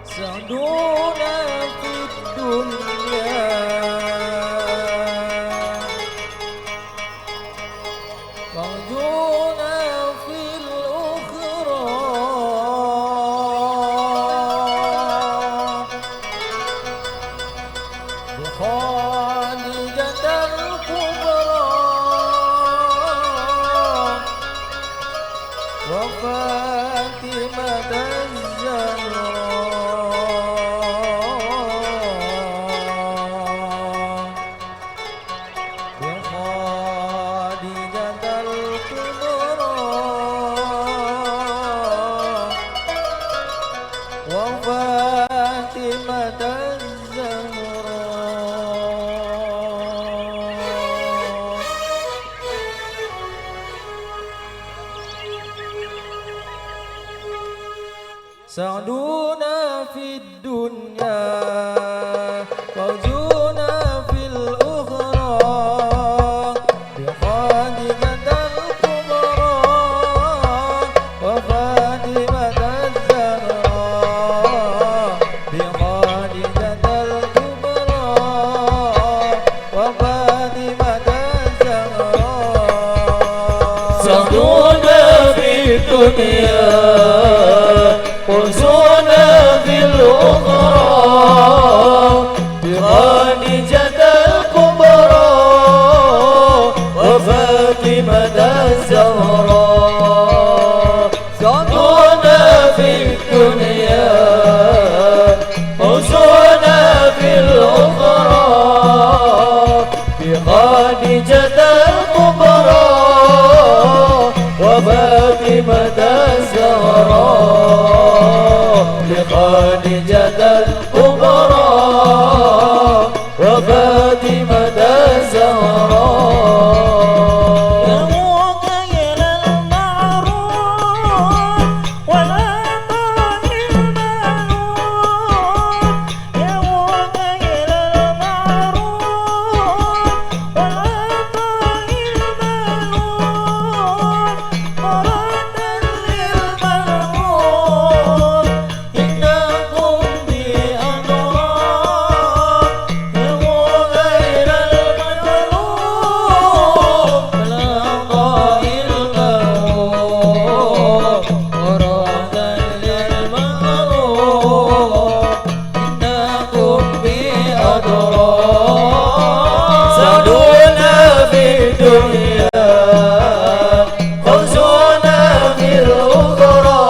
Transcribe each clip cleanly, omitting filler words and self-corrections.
سعدونا في الدنيا مرجونا في الأخرى بخالدة الكبرى وفاتمة الزهراء بخادجة الكبرى وفاتمة الزهراء سعدونا في الدنيا فوزونا في الأخرى بخادمة الكبرى وفاتمة الزهراء بخادمة الكبرى وفاتمة الزهراء سعدونا في الدنيا فوزونا في الأخرى بخادجة الكبرى وفاتمة الزهراء سعدونا في الدنيا فوزونا في الأخرى بخادجة الكبرى وفاتمة الزهراء بخادجة الكبرى وفاتمة الزهراء يا مقيل المعروف والعطاء المألوف يا مقيل المعروف والعطاء المألوف مرة للمرغوب إنكم بأضرار يا مغير المجروب والعطاء المألوف مرة للمرغوب إنكم بأضرار سعدونا في الدنيا فوزونا في الأخرى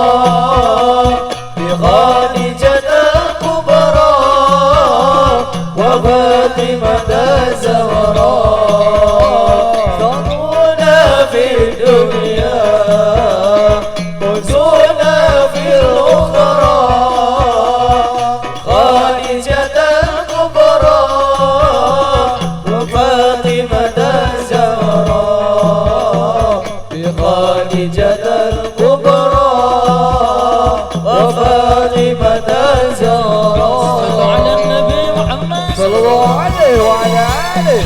بخادجة الكبرى وفاتمة الزهراء سعدونا في الدنيا فوزونا في الأخرى خادجة الكبرى وفاتمة الزهراء بخادجة الكبرى وفاتمة الزهراء صلوا على النبي محمد صلى الله عليه وعلى آله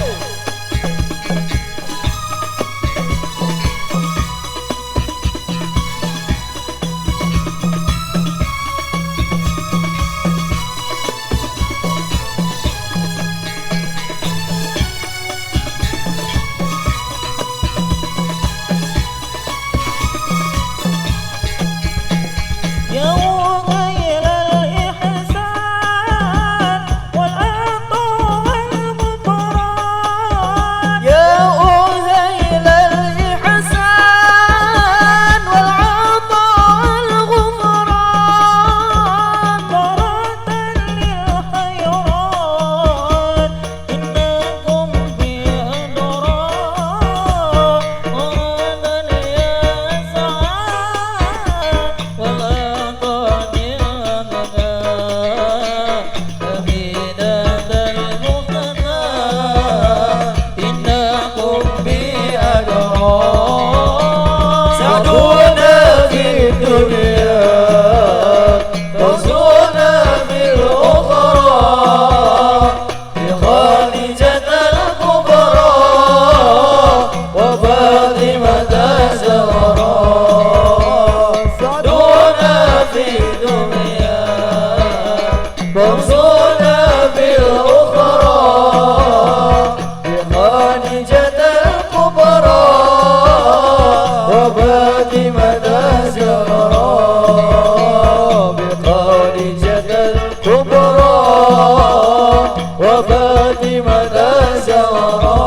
يا مغير الإحسان والعطاء والغفران وانصرنا في الأخرى بخديجة الكبرى وفاطمة الزهراء بخديجة الكبرى وفاطمة الزهراء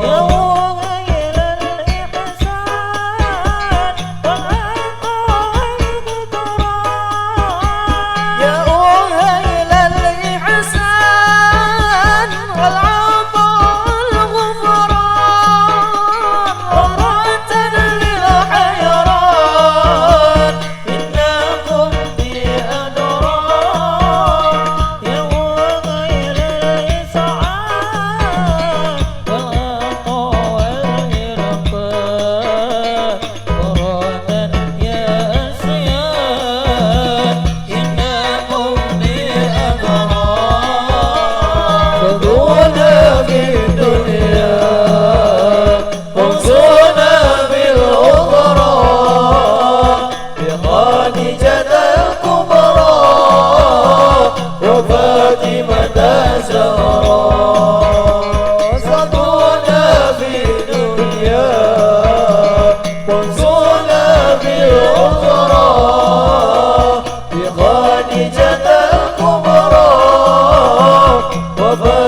يا غير الإحسان والعطاء والإكرام يا أهيل الإحسان والعطاء والغفران ورحت للحيران إنكم بأدران يا غير الإسعاد والعطاء والإرفان ورادا يا أسياد إنكم بأدران خذونا في الدنيا وانصرنا في الأخرى بخديجة الكبرى وفاطمة الزهراء خذونا في الدنيا وانصرنا في الأخرى بخديجة الكبرى وفاطمة